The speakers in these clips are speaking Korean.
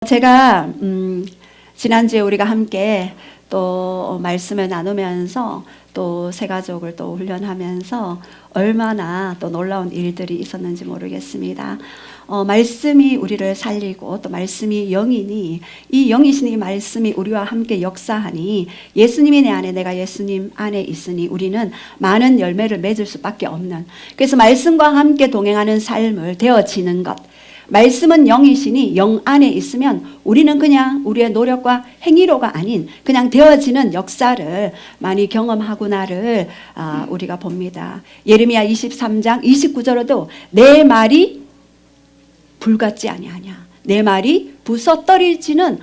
제가 지난주에 우리가 함께 또 말씀을 나누면서 또 새 가족을 또 훈련하면서 얼마나 또 놀라운 일들이 있었는지 모르겠습니다. 말씀이 우리를 살리고 또 말씀이 영이니 이 영이신 이 말씀이 우리와 함께 역사하니 예수님이 내 안에 내가 예수님 안에 있으니 우리는 많은 열매를 맺을 수밖에 없는, 그래서 말씀과 함께 동행하는 삶을 되어지는 것, 말씀은 영이시니 영 안에 있으면 우리는 그냥 우리의 노력과 행위로가 아닌 그냥 되어지는 역사를 많이 경험하구나를 우리가 봅니다. 예레미야 23장 29절에도 내 말이 불같지 아니하냐, 내 말이 부서떨어지는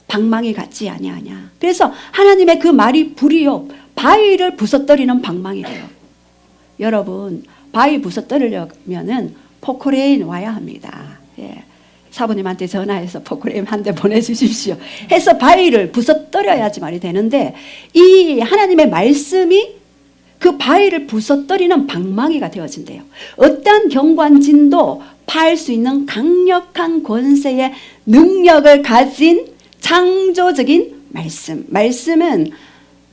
방망이 같지 아니하냐. 그래서 하나님의 그 말이 불이요 바위를 부서뜨리는 방망이래요. 여러분, 바위 부서뜨리려면은 포크레인 와야 합니다. 예. 사부님한테 전화해서 포크레인 한 대 보내주십시오 해서 바위를 부서뜨려야지 말이 되는데, 이 하나님의 말씀이 그 바위를 부서뜨리는 방망이가 되어진대요. 어떠한 경관진도 파할 수 있는 강력한 권세의 능력을 가진 창조적인 말씀. 말씀은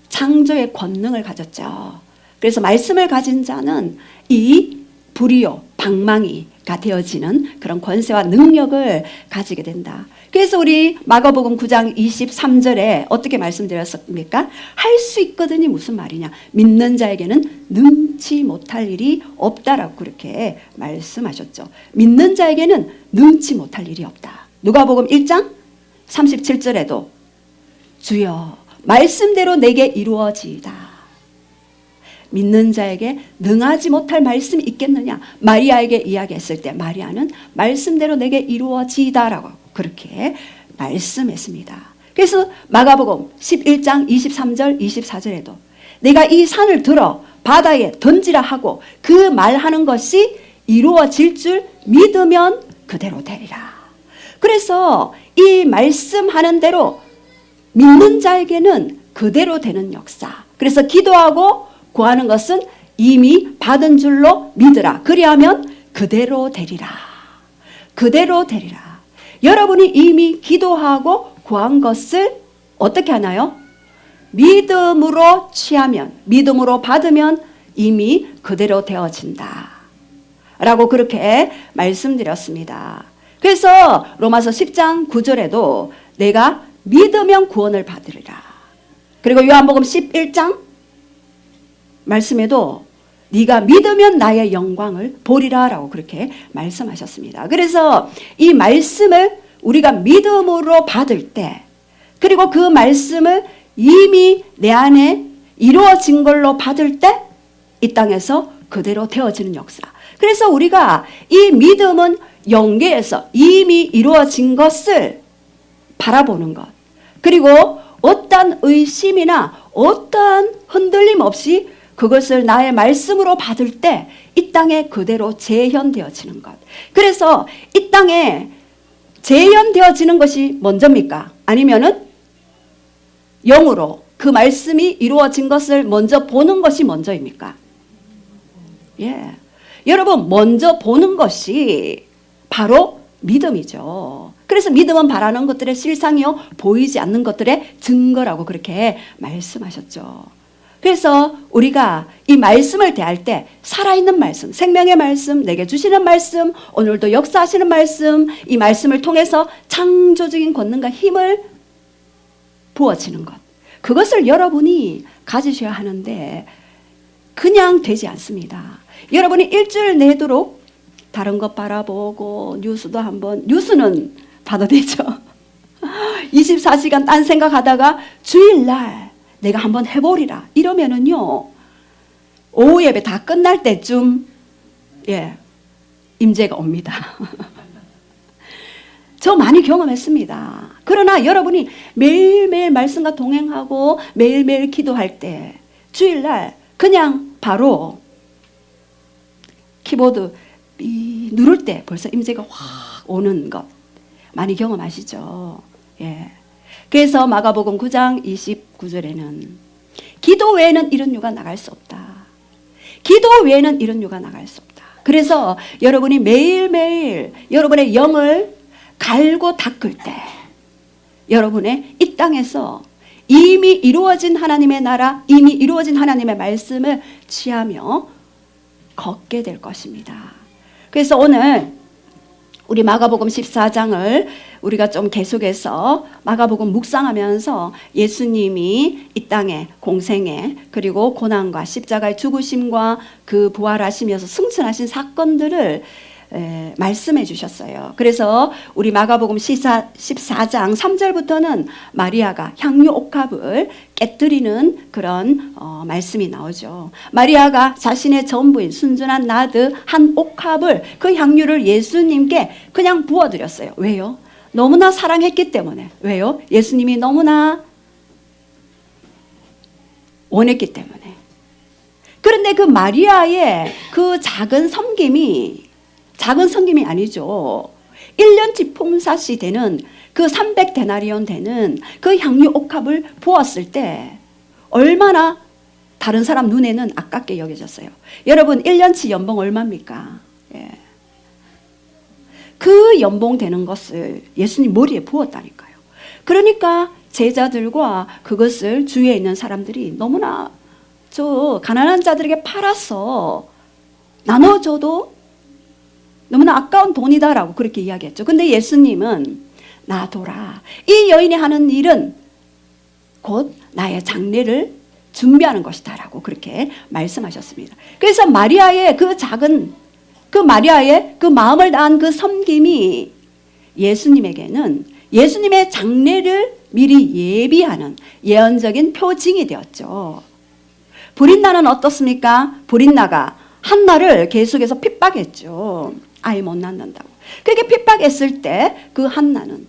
창조의 권능을 가졌죠. 그래서 말씀을 가진 자는 이 불이요 방망이가 되어지는 그런 권세와 능력을 가지게 된다. 그래서 우리 마가복음 9장 23절에 어떻게 말씀드렸습니까? 할 수 있거든이 무슨 말이냐, 믿는 자에게는 능치 못할 일이 없다라고 그렇게 말씀하셨죠. 믿는 자에게는 능치 못할 일이 없다. 누가복음 1장 37절에도 주여 말씀대로 내게 이루어지이다. 믿는 자에게 능하지 못할 말씀이 있겠느냐, 마리아에게 이야기했을 때 마리아는 말씀대로 내게 이루어지이다라고 그렇게 말씀했습니다. 그래서 마가복음 11장 23절 24절에도 내가 이 산을 들어 바다에 던지라 하고 그 말하는 것이 이루어질 줄 믿으면 그대로 되리라. 그래서 이 말씀하는 대로 믿는 자에게는 그대로 되는 역사. 그래서 기도하고 구하는 것은 이미 받은 줄로 믿으라. 그리하면 그대로 되리라. 그대로 되리라. 여러분이 이미 기도하고 구한 것을 어떻게 하나요? 믿음으로 취하면, 믿음으로 받으면 이미 그대로 되어진다 라고 그렇게 말씀드렸습니다. 그래서 로마서 10장 9절에도 내가 믿으면 구원을 받으리라. 그리고 요한복음 11장 말씀에도 네가 믿으면 나의 영광을 보리라 라고 그렇게 말씀하셨습니다. 그래서 이 말씀을 우리가 믿음으로 받을 때, 그리고 그 말씀을 이미 내 안에 이루어진 걸로 받을 때 이 땅에서 그대로 되어지는 역사. 그래서 우리가 이 믿음은 영계에서 이미 이루어진 것을 바라보는 것, 그리고 어떠한 의심이나 어떠한 흔들림 없이 그것을 나의 말씀으로 받을 때 이 땅에 그대로 재현되어지는 것. 그래서 이 땅에 재현되어지는 것이 먼저입니까? 아니면은 영으로 그 말씀이 이루어진 것을 먼저 보는 것이 먼저입니까? 예. 여러분, 먼저 보는 것이 바로 믿음이죠. 그래서 믿음은 바라는 것들의 실상이요 보이지 않는 것들의 증거라고 그렇게 말씀하셨죠. 그래서 우리가 이 말씀을 대할 때 살아있는 말씀, 생명의 말씀, 내게 주시는 말씀, 오늘도 역사하시는 말씀, 이 말씀을 통해서 창조적인 권능과 힘을 부어지는 것, 그것을 여러분이 가지셔야 하는데 그냥 되지 않습니다. 여러분이 일주일 내도록 다른 것 바라보고 뉴스도 한번, 뉴스는 봐도 되죠. 24시간 딴 생각하다가 주일날 내가 한번 해보리라 이러면은요 오후 예배 다 끝날 때쯤 임재가 옵니다. 저 많이 경험했습니다. 그러나 여러분이 매일매일 말씀과 동행하고 매일매일 기도할 때 주일날 그냥 바로 키보드 누를 때 벌써 임재가 확 오는 것 많이 경험하시죠? 예. 그래서 마가복음 9장 29절에는 기도 외에는 이런 유가 나갈 수 없다. 기도 외에는 이런 유가 나갈 수 없다. 그래서 여러분이 매일매일 여러분의 영을 갈고 닦을 때 여러분의 이 땅에서 이미 이루어진 하나님의 나라, 이미 이루어진 하나님의 말씀을 취하며 걷게 될 것입니다. 그래서 오늘 우리 마가복음 14장을 우리가 좀 계속해서 마가복음 묵상하면서 예수님이 이 땅에 공생에 그리고 고난과 십자가의 죽으심과 그 부활하시면서 승천하신 사건들을 말씀해 주셨어요. 그래서 우리 마가복음 14장 3절부터는 마리아가 향유 옥합을 깨뜨리는 그런 말씀이 나오죠. 마리아가 자신의 전부인 순전한 나드 한 옥합을 그 향유를 예수님께 그냥 부어드렸어요. 왜요? 너무나 사랑했기 때문에. 왜요? 예수님이 너무나 원했기 때문에. 그런데 그 마리아의 그 작은 섬김이 아니죠. 1년치 품삯이 되는 그 300데나리온 되는 그 향유 옥합을 부었을 때 얼마나 다른 사람 눈에는 아깝게 여겨졌어요. 여러분 1년치 연봉 얼마입니까? 예. 그 연봉 되는 것을 예수님 머리에 부었다니까요. 그러니까 제자들과 그것을 주위에 있는 사람들이 너무나 저 가난한 자들에게 팔아서 나눠줘도 너무나 아까운 돈이다라고 그렇게 이야기했죠. 근데 예수님은 놔둬라. 이 여인이 하는 일은 곧 나의 장례를 준비하는 것이다라고 그렇게 말씀하셨습니다. 그래서 마리아의 그 마음을 다한 그 섬김이 예수님에게는 예수님의 장례를 미리 예비하는 예언적인 표징이 되었죠. 브린나는 어떻습니까? 브린나가 한나를 계속해서 핍박했죠. 아이 못 낳는다고. 그렇게 핍박했을 때 그 한나는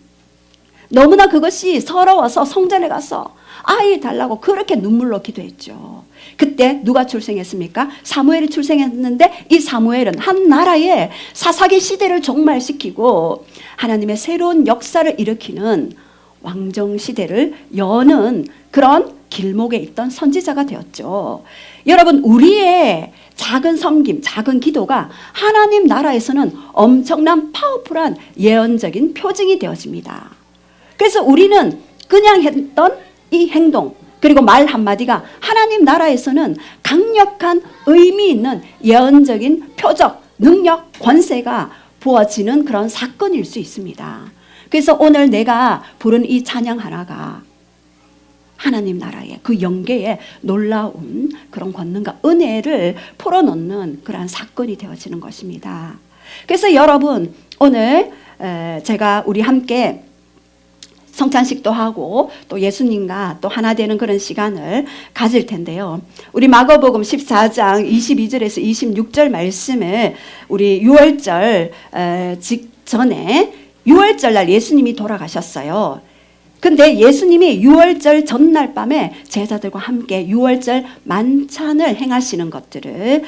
너무나 그것이 서러워서 성전에 가서 아이 달라고 그렇게 눈물로 기도했죠. 그때 누가 출생했습니까? 사무엘이 출생했는데 이 사무엘은 한 나라의 사사기 시대를 종말시키고 하나님의 새로운 역사를 일으키는 왕정 시대를 여는 그런 길목에 있던 선지자가 되었죠. 여러분 우리의 작은 섬김, 작은 기도가 하나님 나라에서는 엄청난 파워풀한 예언적인 표징이 되어집니다. 그래서 우리는 그냥 했던 이 행동 그리고 말 한마디가 하나님 나라에서는 강력한 의미 있는 예언적인 표적, 능력, 권세가 부어지는 그런 사건일 수 있습니다. 그래서 오늘 내가 부른 이 찬양 하나가 하나님 나라의 그 영계에 놀라운 그런 권능과 은혜를 풀어놓는 그러한 사건이 되어지는 것입니다. 그래서 여러분 오늘 제가 우리 함께 성찬식도 하고 또 예수님과 또 하나 되는 그런 시간을 가질 텐데요. 우리 마가복음 14장 22절에서 26절 말씀을 우리 6월절 직전에 6월절 날 예수님이 돌아가셨어요. 근데 예수님이 6월절 전날 밤에 제자들과 함께 6월절 만찬을 행하시는 것들을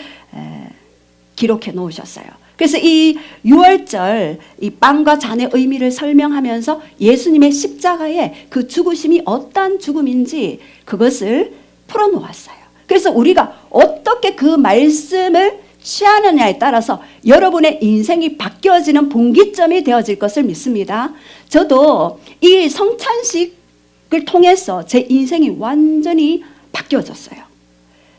기록해 놓으셨어요. 그래서 이 6월절 이 빵과 잔의 의미를 설명하면서 예수님의 십자가의 그 죽으심이 어떠한 죽음인지 그것을 풀어놓았어요. 그래서 우리가 어떻게 그 말씀을 취하느냐에 따라서 여러분의 인생이 바뀌어지는 분기점이 되어질 것을 믿습니다. 저도 이 성찬식을 통해서 제 인생이 완전히 바뀌어졌어요.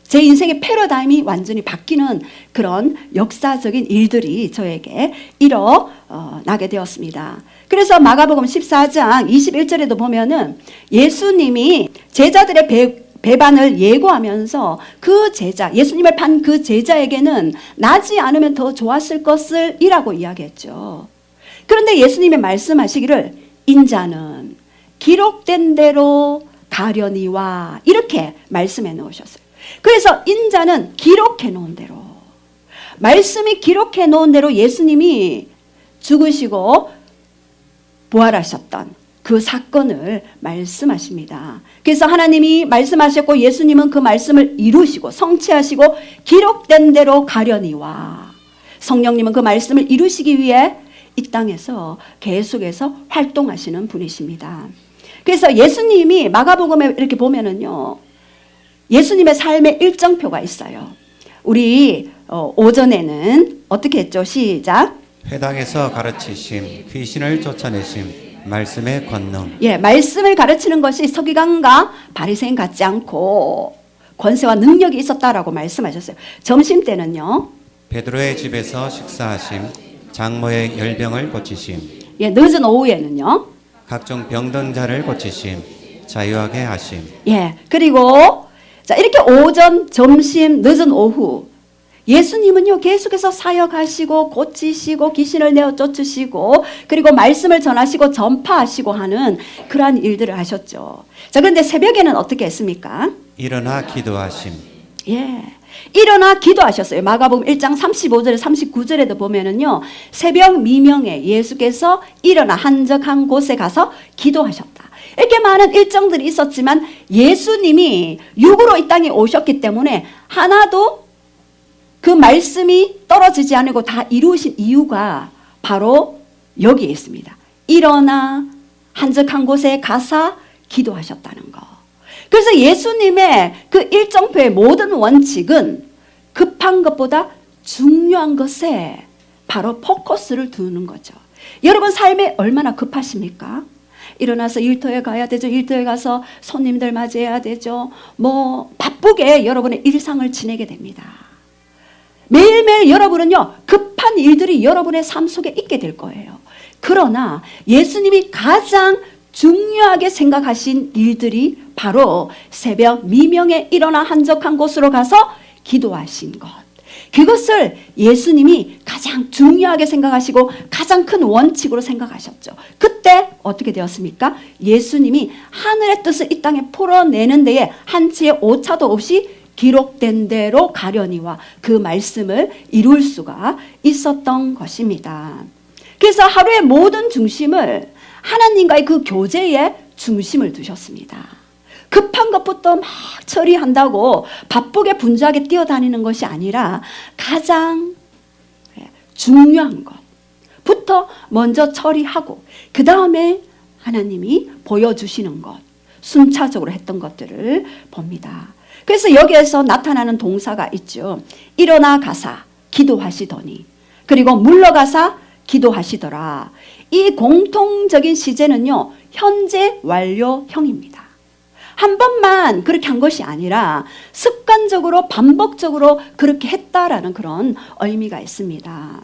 제 인생의 패러다임이 완전히 바뀌는 그런 역사적인 일들이 저에게 일어나게 되었습니다. 그래서 마가복음 14장 21절에도 보면은 예수님이 제자들의 배반을 예고하면서 그 제자, 예수님을 판 그 제자에게는 나지 않으면 더 좋았을 것을 이라고 이야기했죠. 그런데 예수님이 말씀하시기를 인자는 기록된 대로 가려니와 이렇게 말씀해 놓으셨어요. 그래서 인자는 기록해 놓은 대로 말씀이 기록해 놓은 대로 예수님이 죽으시고 부활하셨던 그 사건을 말씀하십니다. 그래서 하나님이 말씀하셨고 예수님은 그 말씀을 이루시고 성취하시고 기록된 대로 가려니와 성령님은 그 말씀을 이루시기 위해 이 땅에서 계속해서 활동하시는 분이십니다. 그래서 예수님이 마가복음에 이렇게 보면은요, 예수님의 삶의 일정표가 있어요. 우리 오전에는 어떻게 했죠? 시작. 회당에서 가르치심, 귀신을 쫓아내심, 말씀의 권능. 예, 말씀을 가르치는 것이 서기관과 바리새인 같지 않고 권세와 능력이 있었다라고 말씀하셨어요. 점심 때는요. 베드로의 집에서 식사하심. 장모의 열병을 고치심. 예, 늦은 오후에는요. 각종 병든 자를 고치심. 자유하게 하심. 예, 그리고 자, 이렇게 오전, 점심, 늦은 오후 예수님은요 계속해서 사역하시고 고치시고 귀신을 내어 쫓으시고 그리고 말씀을 전하시고 전파하시고 하는 그러한 일들을 하셨죠. 자, 그런데 새벽에는 어떻게 했습니까? 일어나 기도하심. 예, 일어나 기도하셨어요. 마가복음 1장 35절에 39절에도 보면은요 새벽 미명에 예수께서 일어나 한적한 곳에 가서 기도하셨다. 이렇게 많은 일정들이 있었지만 예수님이 육으로 이 땅에 오셨기 때문에 하나도 그 말씀이 떨어지지 않고 다 이루신 이유가 바로 여기에 있습니다. 일어나 한적한 곳에 가서 기도하셨다는 거. 그래서 예수님의 그 일정표의 모든 원칙은 급한 것보다 중요한 것에 바로 포커스를 두는 거죠. 여러분 삶에 얼마나 급하십니까? 일어나서 일터에 가야 되죠. 일터에 가서 손님들 맞이해야 되죠. 뭐 바쁘게 여러분의 일상을 지내게 됩니다. 매일매일 여러분은요 급한 일들이 여러분의 삶 속에 있게 될 거예요. 그러나 예수님이 가장 중요하게 생각하신 일들이 바로 새벽 미명에 일어나 한적한 곳으로 가서 기도하신 것. 그것을 예수님이 가장 중요하게 생각하시고 가장 큰 원칙으로 생각하셨죠. 그때 어떻게 되었습니까? 예수님이 하늘의 뜻을 이 땅에 풀어내는 데에 한치의 오차도 없이 기록된 대로 가려니와 그 말씀을 이룰 수가 있었던 것입니다. 그래서 하루의 모든 중심을 하나님과의 그 교제에 중심을 두셨습니다. 급한 것부터 막 처리한다고 바쁘게 분주하게 뛰어다니는 것이 아니라 가장 중요한 것부터 먼저 처리하고 그 다음에 하나님이 보여주시는 것, 순차적으로 했던 것들을 봅니다. 그래서 여기에서 나타나는 동사가 있죠. 일어나 가사 기도하시더니 그리고 물러가사 기도하시더라. 이 공통적인 시제는요 현재 완료형입니다. 한 번만 그렇게 한 것이 아니라 습관적으로 반복적으로 그렇게 했다라는 그런 의미가 있습니다.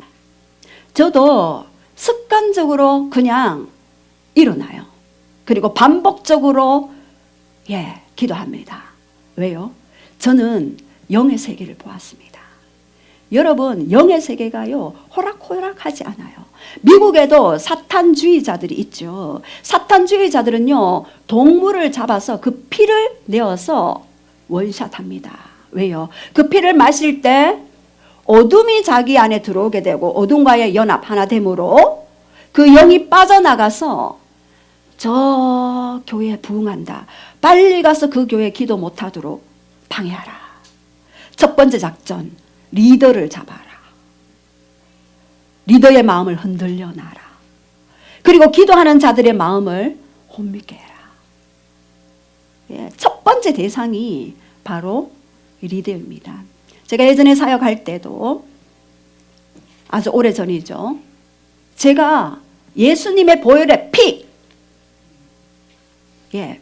저도 습관적으로 그냥 일어나요. 그리고 반복적으로 기도합니다. 왜요? 저는 영의 세계를 보았습니다. 여러분 영의 세계가요 호락호락하지 않아요. 미국에도 사탄주의자들이 있죠. 사탄주의자들은요 동물을 잡아서 그 피를 내어서 원샷합니다. 왜요? 그 피를 마실 때 어둠이 자기 안에 들어오게 되고 어둠과의 연합 하나됨으로 그 영이 빠져나가서 저 교회에 부흥한다. 빨리 가서 그 교회에 기도 못하도록 방해하라. 첫 번째 작전, 리더를 잡아라. 리더의 마음을 흔들려 놔라. 그리고 기도하는 자들의 마음을 혼미케 해라. 첫 번째 대상이 바로 리더입니다. 제가 예전에 사역할 때도 아주 오래전이죠. 제가 예수님의 보혈의 피,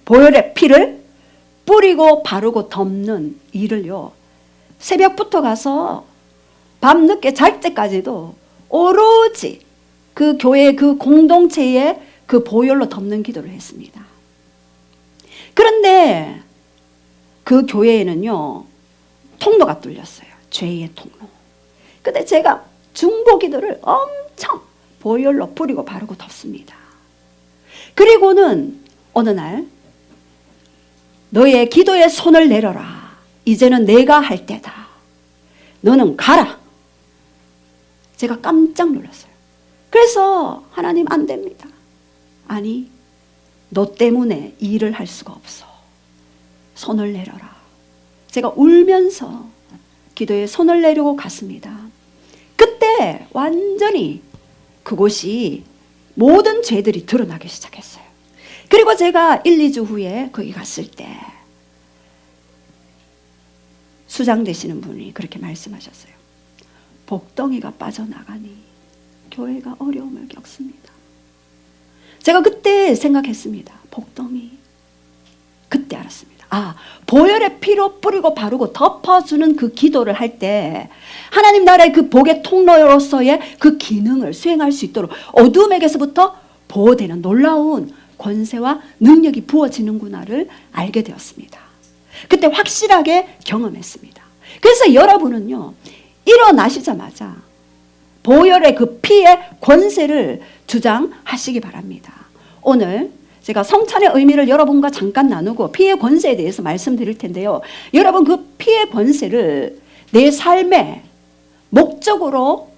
보혈의 피를 뿌리고 바르고 덮는 일을요. 새벽부터 가서 밤늦게 잘 때까지도 오로지 그 교회 그 공동체에 그 보혈로 덮는 기도를 했습니다. 그런데 그 교회에는요. 통로가 뚫렸어요. 죄의 통로. 근데 제가 중보 기도를 엄청 보혈로 뿌리고 바르고 덮습니다. 그리고는 어느 날 너의 기도에 손을 내려라. 이제는 내가 할 때다. 너는 가라. 제가 깜짝 놀랐어요. 그래서 하나님 안 됩니다. 아니 너 때문에 일을 할 수가 없어. 손을 내려라. 제가 울면서 기도에 손을 내리고 갔습니다. 그때 완전히 그곳이 모든 죄들이 드러나기 시작했어요. 그리고 제가 1, 2주 후에 거기 갔을 때 수장 되시는 분이 그렇게 말씀하셨어요. 복덩이가 빠져나가니 교회가 어려움을 겪습니다. 제가 그때 생각했습니다. 복덩이. 그때 알았습니다. 아, 보혈의 피로 뿌리고 바르고 덮어주는 그 기도를 할 때 하나님 나라의 그 복의 통로로서의 그 기능을 수행할 수 있도록 어둠에게서부터 보호되는 놀라운 권세와 능력이 부어지는구나를 알게 되었습니다. 그때 확실하게 경험했습니다. 그래서 여러분은요, 일어나시자마자 보혈의 그 피의 권세를 주장하시기 바랍니다. 오늘 제가 성찬의 의미를 여러분과 잠깐 나누고 피의 권세에 대해서 말씀드릴 텐데요. 여러분 그 피의 권세를 내 삶의 목적으로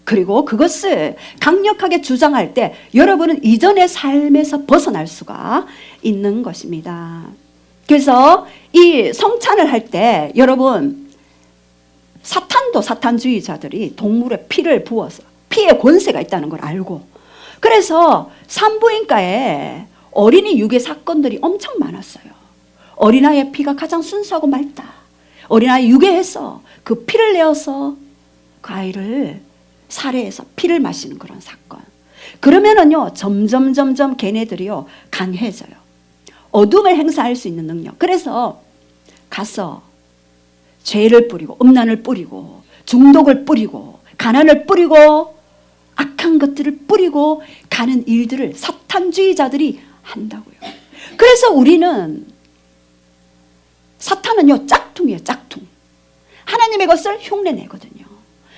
그리고 그것을 강력하게 주장할 때 여러분은 이전의 삶에서 벗어날 수가 있는 것입니다. 그래서 이 성찬을 할 때 여러분 사탄도 사탄주의자들이 동물의 피를 부어서 피의 권세가 있다는 걸 알고 그래서 산부인과에 어린이 유괴 사건들이 엄청 많았어요. 어린아이의 피가 가장 순수하고 맑다. 어린아이 유괴해서 그 피를 내어서 그 아이를 살해해서 피를 마시는 그런 사건. 그러면은요 점점 걔네들이요 강해져요. 어둠을 행사할 수 있는 능력. 그래서 가서 죄를 뿌리고 음란을 뿌리고 중독을 뿌리고 가난을 뿌리고 악한 것들을 뿌리고 가는 일들을 사탄주의자들이 한다고요. 그래서 우리는 사탄은요 짝퉁이에요. 짝퉁. 하나님의 것을 흉내내거든요.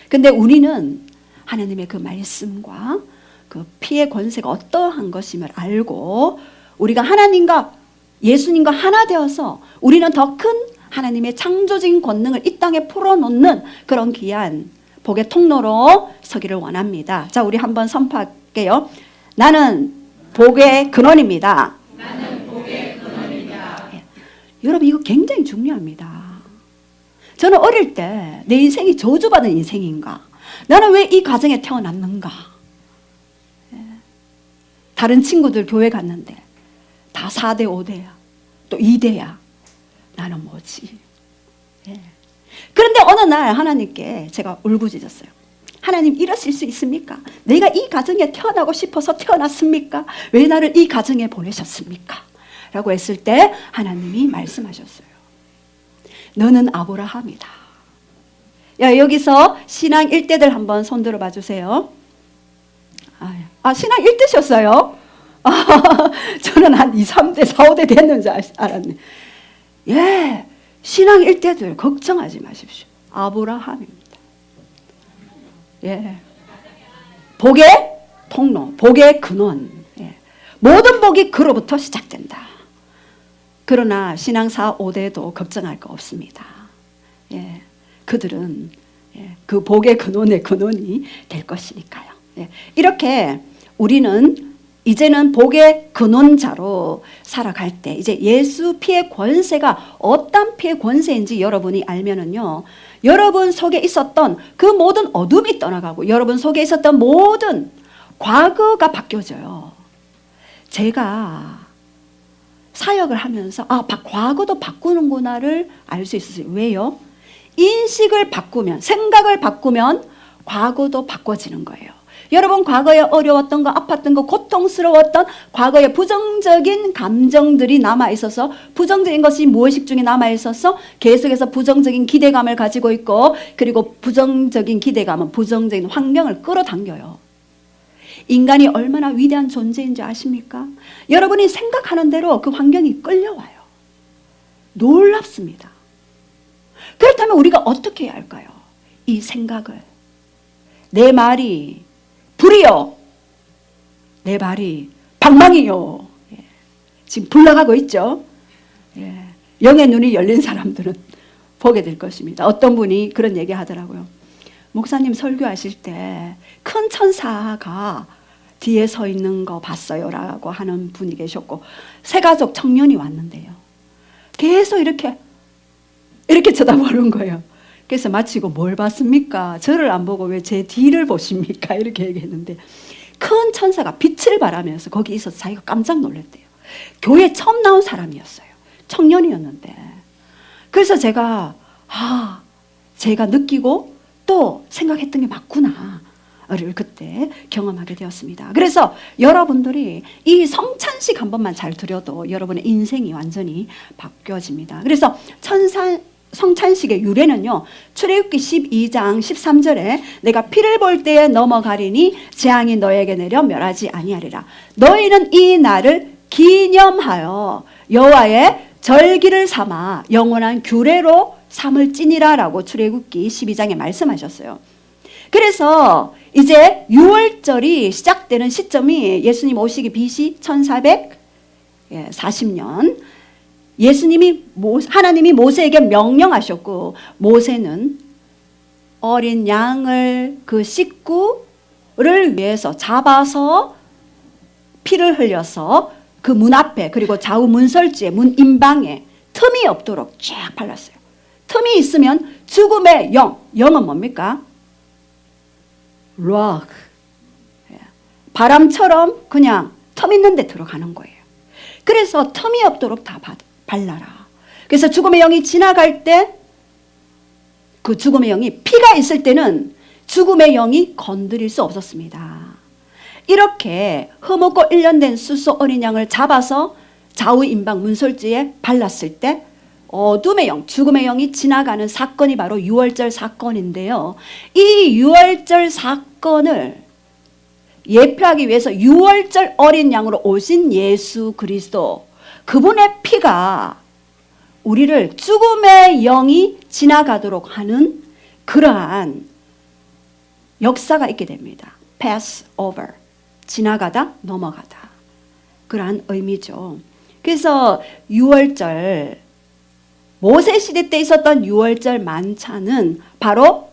근데 우리는 하나님의 그 말씀과 그 피의 권세가 어떠한 것임을 알고 우리가 하나님과 예수님과 하나 되어서 우리는 더 큰 하나님의 창조적인 권능을 이 땅에 풀어놓는 그런 귀한 복의 통로로 서기를 원합니다. 자, 우리 한번 선포할게요. 나는 복의 근원입니다. 나는 복의 근원이다. 예. 여러분 이거 굉장히 중요합니다. 저는 어릴 때 내 인생이 저주받은 인생인가? 나는 왜 이 가정에 태어났는가? 예. 다른 친구들 교회 갔는데 다 4대 5대야. 또 2대야. 나는 뭐지? 예. 그런데 어느 날 하나님께 제가 울부짖었어요. 하나님 이러실 수 있습니까? 내가 이 가정에 태어나고 싶어서 태어났습니까? 왜 나를 이 가정에 보내셨습니까? 라고 했을 때 하나님이 말씀하셨어요. 너는 아브라함이다. 야, 여기서 신앙 1대들 한번 손 들어 봐 주세요. 신앙 1대셨어요? 저는 한 2, 3대, 4, 5대 됐는 줄 알았네. 예, 신앙 1대들 걱정하지 마십시오. 아브라함입니다. 예, 복의 통로, 복의 근원. 예. 모든 복이 그로부터 시작된다. 그러나 신앙 4, 5대도 걱정할 거 없습니다. 예, 그들은 그 복의 근원의 근원이 될 것이니까요. 예, 이렇게 우리는 이제는 복의 근원자로 살아갈 때 이제 예수 피의 권세가 어떤 피의 권세인지 여러분이 알면은요, 여러분 속에 있었던 그 모든 어둠이 떠나가고 여러분 속에 있었던 모든 과거가 바뀌어져요. 제가 사역을 하면서 과거도 바꾸는구나를 알 수 있었어요. 왜요? 인식을 바꾸면, 생각을 바꾸면 과거도 바꿔지는 거예요. 여러분 과거에 어려웠던 거, 아팠던 거, 고통스러웠던 과거의 부정적인 감정들이 남아있어서 부정적인 것이 무의식 중에 남아있어서 계속해서 부정적인 기대감을 가지고 있고 그리고 부정적인 기대감은 부정적인 환경을 끌어당겨요. 인간이 얼마나 위대한 존재인지 아십니까? 여러분이 생각하는 대로 그 환경이 끌려와요. 놀랍습니다. 그렇다면 우리가 어떻게 해야 할까요? 이 생각을 내 말이 불이요, 내 말이 방망이요. 예. 지금 불나가고 있죠. 예. 영의 눈이 열린 사람들은 보게 될 것입니다. 어떤 분이 그런 얘기 하더라고요. 목사님 설교하실 때 큰 천사가 뒤에 서 있는 거 봤어요 라고 하는 분이 계셨고 새가족 청년이 왔는데요. 계속 이렇게 쳐다보는 거예요. 그래서 마치고 뭘 봤습니까? 저를 안 보고 왜 제 뒤를 보십니까? 이렇게 얘기했는데 큰 천사가 빛을 발하면서 거기 있어서 자기가 깜짝 놀랐대요. 교회 처음 나온 사람이었어요. 청년이었는데. 그래서 제가 제가 느끼고 또 생각했던 게 맞구나. 그때 경험하게 되었습니다. 그래서 여러분들이 이 성찬식 한 번만 잘 드려도 여러분의 인생이 완전히 바뀌어집니다. 그래서 성찬식의 유래는요, 출애굽기 12장 13절에 내가 피를 볼 때에 넘어가리니 재앙이 너에게 내려 멸하지 아니하리라. 너희는 이 날을 기념하여 여호와의 절기를 삼아 영원한 규례로 삼을지니라 라고 출애굽기 12장에 말씀하셨어요. 그래서 이제 6월절이 시작되는 시점이 예수님 오시기 BC 1440년, 하나님이 모세에게 명령하셨고, 모세는 어린 양을 그 식구를 위해서 잡아서 피를 흘려서 그 문 앞에, 그리고 좌우 문설주에 문 임방에 틈이 없도록 쫙 발랐어요. 틈이 있으면 죽음의 영은 뭡니까? 락, 바람처럼 그냥 틈 있는 데 들어가는 거예요. 그래서 틈이 없도록 다 발라라. 그래서 죽음의 영이 지나갈 때, 그 죽음의 영이 피가 있을 때는 죽음의 영이 건드릴 수 없었습니다. 이렇게 흠없고 1년 된 숫소 어린 양을 잡아서 좌우 임방 문설주에 발랐을 때 어둠의 영, 죽음의 영이 지나가는 사건이 바로 유월절 사건인데요. 이 유월절 사건을 예표하기 위해서 유월절 어린 양으로 오신 예수 그리스도, 그분의 피가 우리를 죽음의 영이 지나가도록 하는 그러한 역사가 있게 됩니다. pass over, 지나가다 넘어가다, 그러한 의미죠. 그래서 유월절, 모세시대 때 있었던 유월절 만찬은 바로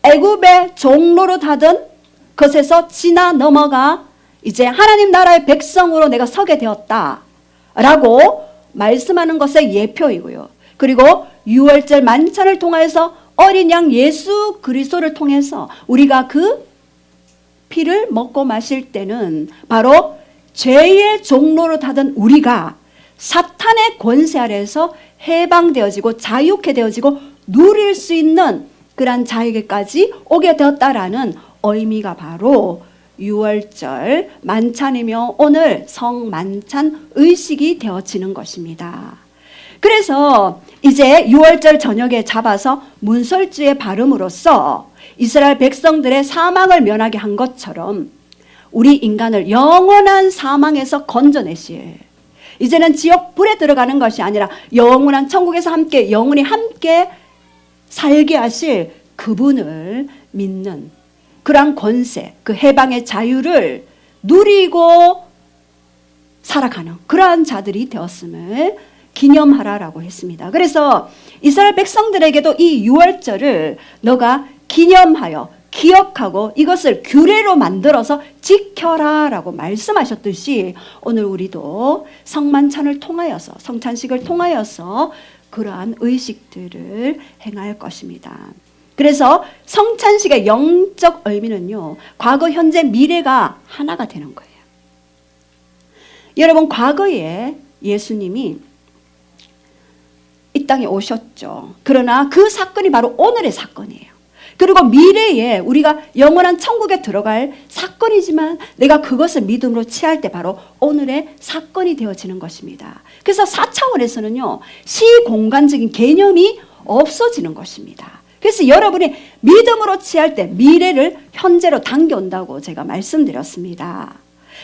애굽의 종로로 타던 것에서 지나 넘어가 이제 하나님 나라의 백성으로 내가 서게 되었다 라고 말씀하는 것의 예표이고요. 그리고 유월절 만찬을 통해서 어린 양 예수 그리스도를 통해서 우리가 그 피를 먹고 마실 때는 바로 죄의 종로로 타던 우리가 사탄의 권세 아래에서 해방되어지고 자유케 되어지고 누릴 수 있는 그러한 자유에까지 오게 되었다라는 의미가 바로 유월절 만찬이며 오늘 성만찬 의식이 되어지는 것입니다. 그래서 이제 유월절 저녁에 잡아서 문설주에 바름으로써 이스라엘 백성들의 사망을 면하게 한 것처럼 우리 인간을 영원한 사망에서 건져내실, 이제는 지옥 불에 들어가는 것이 아니라 영원한 천국에서 함께 영원히 함께 살게 하실 그분을 믿는 그러한 권세, 그 해방의 자유를 누리고 살아가는 그러한 자들이 되었음을 기념하라라고 했습니다. 그래서 이스라엘 백성들에게도 이 유월절을 너가 기념하여 기억하고 이것을 규례로 만들어서 지켜라라고 말씀하셨듯이 오늘 우리도 성만찬을 통하여서, 성찬식을 통하여서 그러한 의식들을 행할 것입니다. 그래서 성찬식의 영적 의미는요, 과거, 현재, 미래가 하나가 되는 거예요. 여러분, 과거에 예수님이 이 땅에 오셨죠. 그러나 그 사건이 바로 오늘의 사건이에요. 그리고 미래에 우리가 영원한 천국에 들어갈 사건이지만 내가 그것을 믿음으로 취할 때 바로 오늘의 사건이 되어지는 것입니다. 그래서 4차원에서는요, 시공간적인 개념이 없어지는 것입니다. 그래서 여러분이 믿음으로 취할 때 미래를 현재로 당겨온다고 제가 말씀드렸습니다.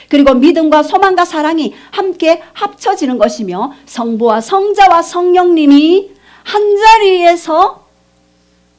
그리고 믿음과 소망과 사랑이 함께 합쳐지는 것이며 성부와 성자와 성령님이 한자리에서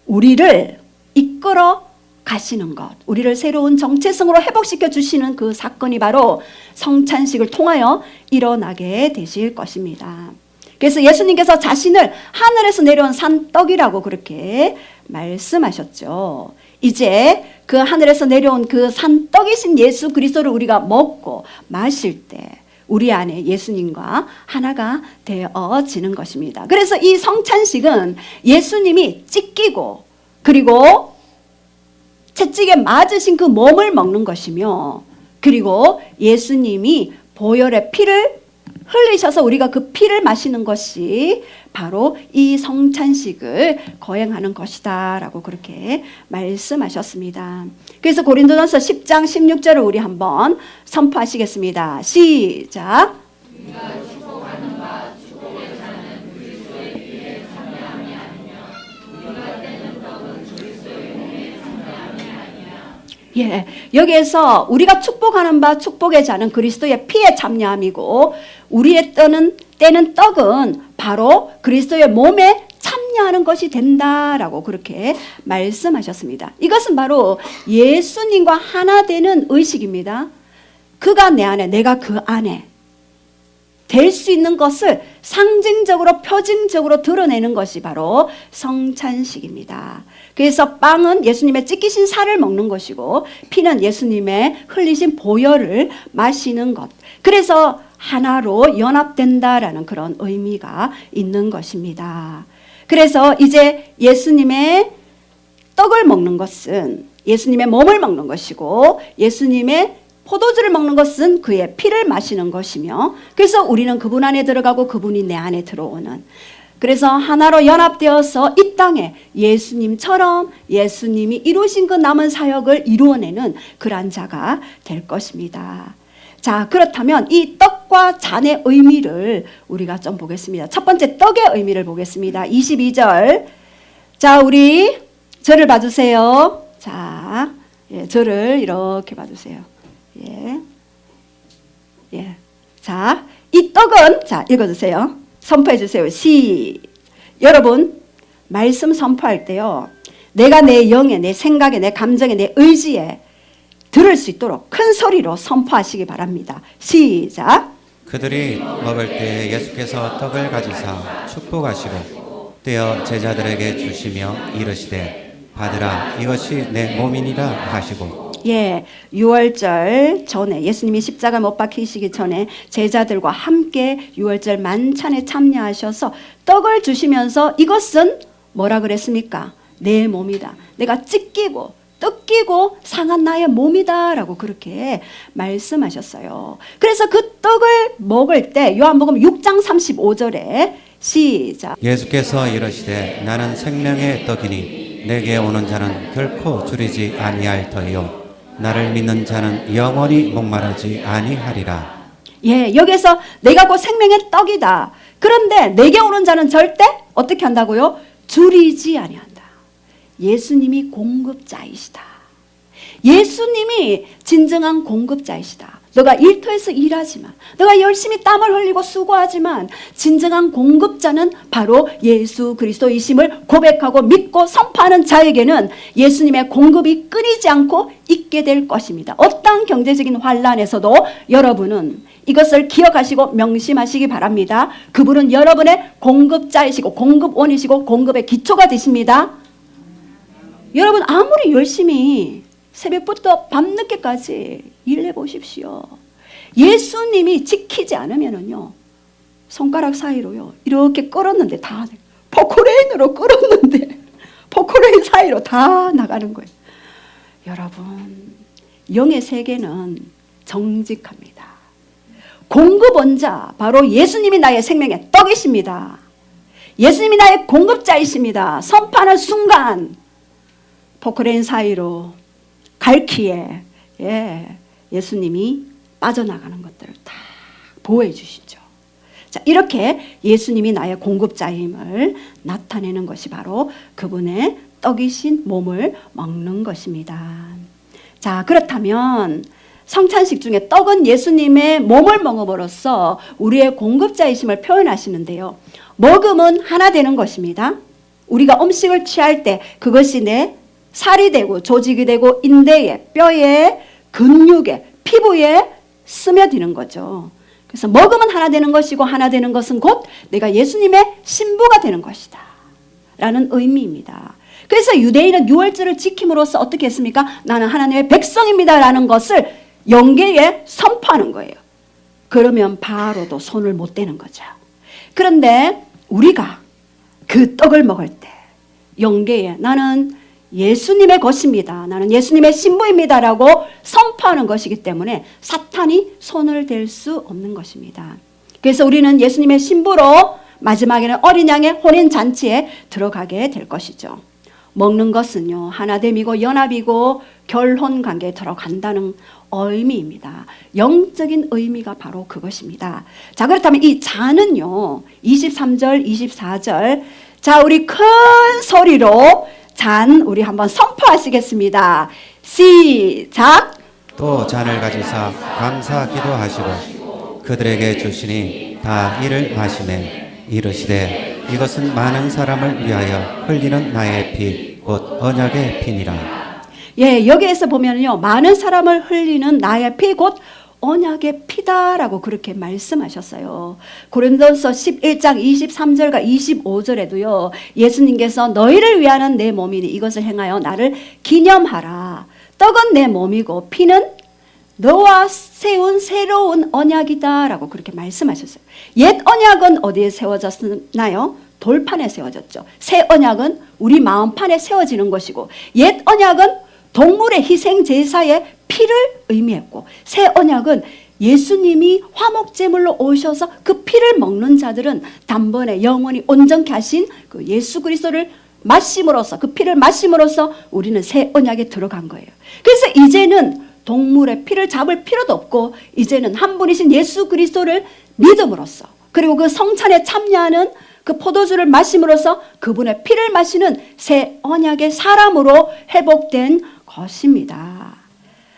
우리를 이끌어 가시는 것, 우리를 새로운 정체성으로 회복시켜 주시는 그 사건이 바로 성찬식을 통하여 일어나게 되실 것입니다. 그래서 예수님께서 자신을 하늘에서 내려온 산떡이라고 그렇게 말씀하셨죠. 이제 그 하늘에서 내려온 그 산떡이신 예수 그리스도를 우리가 먹고 마실 때 우리 안에 예수님과 하나가 되어지는 것입니다. 그래서 이 성찬식은 예수님이 찢기고 그리고 채찍에 맞으신 그 몸을 먹는 것이며, 그리고 예수님이 보혈의 피를 흘리셔서 우리가 그 피를 마시는 것이 바로 이 성찬식을 거행하는 것이다 라고 그렇게 말씀하셨습니다. 그래서 고린도전서 10장 16절을 우리 한번 선포하시겠습니다. 시작. 예, 여기에서 우리가 축복하는 바 축복의 자는 그리스도의 피에 참여함이고 우리의 때는 떡은 바로 그리스도의 몸에 참여하는 것이 된다라고 그렇게 말씀하셨습니다. 이것은 바로 예수님과 하나 되는 의식입니다. 그가 내 안에, 내가 그 안에 될 수 있는 것을 상징적으로 표징적으로 드러내는 것이 바로 성찬식입니다. 그래서 빵은 예수님의 찢기신 살을 먹는 것이고 피는 예수님의 흘리신 보혈을 마시는 것. 그래서 하나로 연합된다라는 그런 의미가 있는 것입니다. 그래서 이제 예수님의 떡을 먹는 것은 예수님의 몸을 먹는 것이고 예수님의 포도주를 먹는 것은 그의 피를 마시는 것이며 그래서 우리는 그분 안에 들어가고 그분이 내 안에 들어오는 그래서 하나로 연합되어서 이 땅에 예수님처럼 예수님이 이루신 그 남은 사역을 이루어내는 그러한 자가 될 것입니다. 자, 그렇다면 이 떡과 잔의 의미를 우리가 좀 보겠습니다. 첫 번째 떡의 의미를 보겠습니다. 22절. 자, 우리 저를 봐주세요. 자, 예, 저를 이렇게 봐주세요. 예. 예. 자, 이 떡은, 자, 읽어주세요. 선포해 주세요. 여러분, 말씀 선포할 때요. 내가 내 영에, 내 생각에, 내 감정에, 내 의지에 들을 수 있도록 큰 소리로 선포하시기 바랍니다. 시작. 그들이 먹을 때 예수께서 떡을 가지사 축복하시고 떼어 제자들에게 주시며 이르시되 받으라 이것이 내 몸이니라 하시고 예, 6월절 전에 예수님이 십자가 못 박히시기 전에 제자들과 함께 6월절 만찬에 참여하셔서 떡을 주시면서 이것은 뭐라 그랬습니까? 내 몸이다. 내가 찢기고 뜯기고 상한 나의 몸이다 라고 그렇게 말씀하셨어요. 그래서 그 떡을 먹을 때 요한복음 6장 35절에 시작. 예수께서 이르시되 나는 생명의 떡이니 내게 오는 자는 결코 줄이지 아니할 터이요 나를 믿는 자는 영원히 목마르지 아니하리라. 예, 여기서 내가 곧 생명의 떡이다. 그런데 내게 오는 자는 절대 어떻게 한다고요? 줄이지 아니한다. 예수님이 공급자이시다. 예수님이 진정한 공급자이시다. 너가 일터에서 일하지만 너가 열심히 땀을 흘리고 수고하지만 진정한 공급자는 바로 예수 그리스도이심을 고백하고 믿고 선포하는 자에게는 예수님의 공급이 끊이지 않고 있게 될 것입니다. 어떠한 경제적인 환란에서도 여러분은 이것을 기억하시고 명심하시기 바랍니다. 그분은 여러분의 공급자이시고 공급원이시고 공급의 기초가 되십니다. 여러분 아무리 열심히 새벽부터 밤늦게까지 일해 보십시오. 예수님이 지키지 않으면은요 손가락 사이로요 이렇게 끌었는데 다 포크레인으로 끌었는데 포크레인 사이로 다 나가는 거예요. 여러분 영의 세계는 정직합니다. 공급원자 바로 예수님이 나의 생명의 떡이십니다. 예수님이 나의 공급자이십니다. 선포하는 순간 포크레인 사이로 갈퀴에 예수님이 빠져나가는 것들을 다 보호해 주시죠. 자, 이렇게 예수님이 나의 공급자임을 나타내는 것이 바로 그분의 떡이신 몸을 먹는 것입니다. 자, 그렇다면 성찬식 중에 떡은 예수님의 몸을 먹음으로써 우리의 공급자이심을 표현하시는데요. 먹음은 하나 되는 것입니다. 우리가 음식을 취할 때 그것이 내 살이 되고 조직이 되고 인대에 뼈에 근육에 피부에 스며드는 거죠. 그래서 먹으면 하나 되는 것이고 하나 되는 것은 곧 내가 예수님의 신부가 되는 것이다 라는 의미입니다. 그래서 유대인은 유월절을 지킴으로써 어떻게 했습니까? 나는 하나님의 백성입니다 라는 것을 영계에 선포하는 거예요. 그러면 바로도 손을 못 대는 거죠. 그런데 우리가 그 떡을 먹을 때 영계에 나는 예수님의 것입니다. 나는 예수님의 신부입니다 라고 선포하는 것이기 때문에 사탄이 손을 댈 수 없는 것입니다. 그래서 우리는 예수님의 신부로 마지막에는 어린 양의 혼인 잔치에 들어가게 될 것이죠. 먹는 것은요, 하나됨이고 연합이고 결혼 관계에 들어간다는 의미입니다. 영적인 의미가 바로 그것입니다. 자, 그렇다면 이 잔은요, 23절, 24절. 자, 우리 큰 소리로 잔 우리 한번 선포하시겠습니다. 시작. 또 잔을 가지사 감사 기도하시고 그들에게 주시니 다 이를 마시매 이르시되 이것은 많은 사람을 위하여 흘리는 나의 피 곧 언약의 피니라. 예, 여기에서 보면요, 많은 사람을 흘리는 나의 피 곧 언약의 피다라고 그렇게 말씀하셨어요. 고린도서 11장 23절과 25절에도요, 예수님께서 너희를 위하는 내 몸이니 이것을 행하여 나를 기념하라. 떡은 내 몸이고 피는 너와 세운 새로운 언약이다라고 그렇게 말씀하셨어요. 옛 언약은 어디에 세워졌나요? 돌판에 세워졌죠. 새 언약은 우리 마음판에 세워지는 것이고, 옛 언약은 동물의 희생 제사의 피를 의미했고, 새 언약은 예수님이 화목제물로 오셔서 그 피를 먹는 자들은 단번에 영원히 온전케 하신 그 예수 그리스도를 마심으로써, 그 피를 마심으로써 우리는 새 언약에 들어간 거예요. 그래서 이제는 동물의 피를 잡을 필요도 없고, 이제는 한 분이신 예수 그리스도를 믿음으로써, 그리고 그 성찬에 참여하는 그 포도주를 마심으로써 그분의 피를 마시는 새 언약의 사람으로 회복된 것입니다.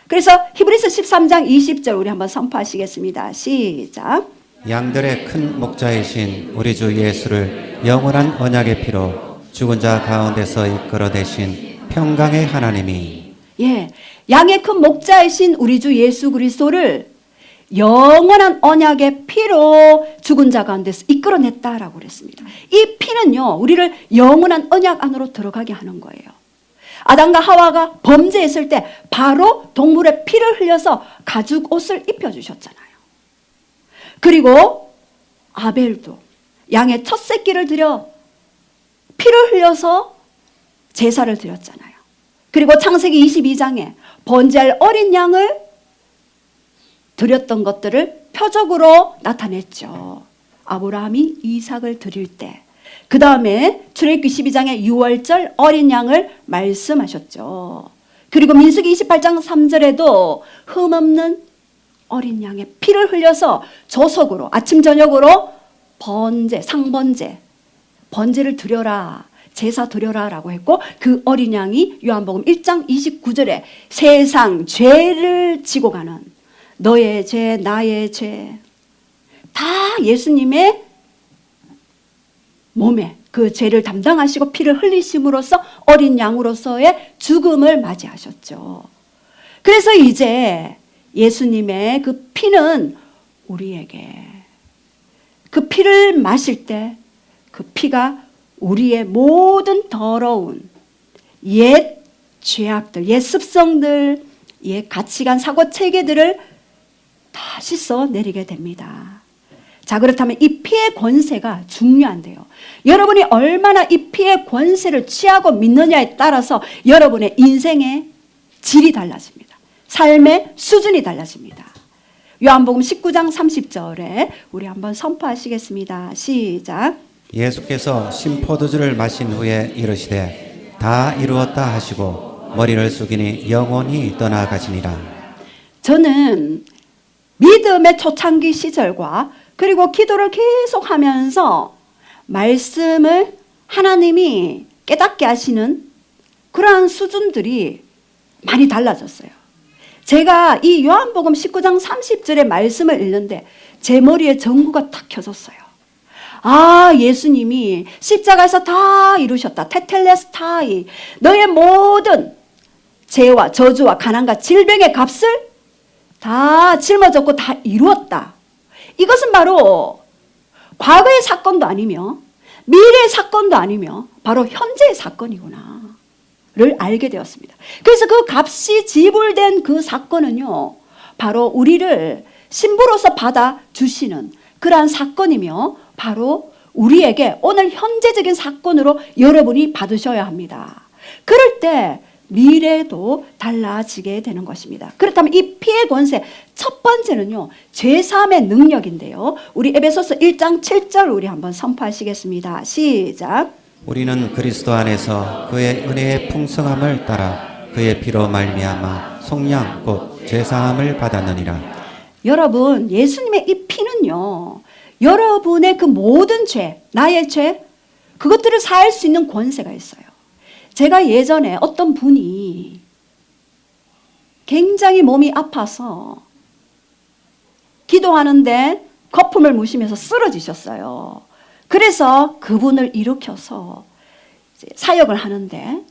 그래서 히브리서 13장 20절 우리 한번 선포하시겠습니다. 시작. 양들의 큰 목자이신 우리 주 예수를 영원한 언약의 피로 죽은 자 가운데서 이끌어내신 평강의 하나님이, 예, 양의 큰 목자이신 우리 주 예수 그리스도를 영원한 언약의 피로 죽은 자 가운데서 이끌어냈다라고 그랬습니다. 이 피는요, 우리를 영원한 언약 안으로 들어가게 하는 거예요. 아담과 하와가 범죄했을 때 바로 동물의 피를 흘려서 가죽 옷을 입혀주셨잖아요. 그리고 아벨도 양의 첫 새끼를 들여 피를 흘려서 제사를 드렸잖아요. 그리고 창세기 22장에 번제할 어린 양을 드렸던 것들을 표적으로 나타냈죠. 아브라함이 이삭을 드릴 때, 그 다음에 출애굽기 12장에 6월절 어린 양을 말씀하셨죠. 그리고 민수기 28장 3절에도 흠없는 어린 양의 피를 흘려서 조석으로 아침 저녁으로 번제, 상번제, 번제를 드려라, 제사 드려라 라고 했고, 그 어린 양이 요한복음 1장 29절에 세상 죄를 지고 가는 너의 죄, 나의 죄, 다 예수님의 몸에 그 죄를 담당하시고 피를 흘리심으로써 어린 양으로서의 죽음을 맞이하셨죠. 그래서 이제 예수님의 그 피는 우리에게, 그 피를 마실 때 그 피가 우리의 모든 더러운 옛 죄악들, 옛 습성들, 옛 가치관, 사고 체계들을 다 씻어 내리게 됩니다. 자, 그렇다면 이 피의 권세가 중요한데요. 여러분이 얼마나 이 피의 권세를 취하고 믿느냐에 따라서 여러분의 인생의 질이 달라집니다. 삶의 수준이 달라집니다. 요한복음 19장 30절에 우리 한번 선포하시겠습니다. 시작. 예수께서 신포도주를 마신 후에 이르시되 다 이루었다 하시고 머리를 숙이니 영원히 떠나가시니라. 저는 믿음의 초창기 시절과 그리고 기도를 계속하면서 말씀을 하나님이 깨닫게 하시는 그러한 수준들이 많이 달라졌어요. 제가 이 요한복음 19장 30절의 말씀을 읽는데 제 머리에 전구가 탁 켜졌어요. 아, 예수님이 십자가에서 다 이루셨다. 테텔레스타이, 너의 모든 죄와 저주와 가난과 질병의 값을 다 짊어졌고 다 이루었다. 이것은 바로 과거의 사건도 아니며 미래의 사건도 아니며 바로 현재의 사건이구나 를 알게 되었습니다. 그래서 그 값이 지불된 그 사건은요, 바로 우리를 신부로서 받아주시는 그러한 사건이며 바로 우리에게 오늘 현재적인 사건으로 여러분이 받으셔야 합니다. 그럴 때 미래도 달라지게 되는 것입니다. 그렇다면 이 피의 권세 첫 번째는요, 죄사함의 능력인데요. 우리 에베소서 1장 7절 우리 한번 선포하시겠습니다. 시작. 우리는 그리스도 안에서 그의 은혜의 풍성함을 따라 그의 피로 말미암아 속량 곧 죄사함을 받았느니라. 여러분, 예수님의 이 피는요, 여러분의 그 모든 죄, 나의 죄, 그것들을 사할 수 있는 권세가 있어요. 제가 예전에 어떤 분이 굉장히 몸이 아파서 기도하는데 거품을 무시면서 쓰러지셨어요. 그래서 그분을 일으켜서 사역을 하는데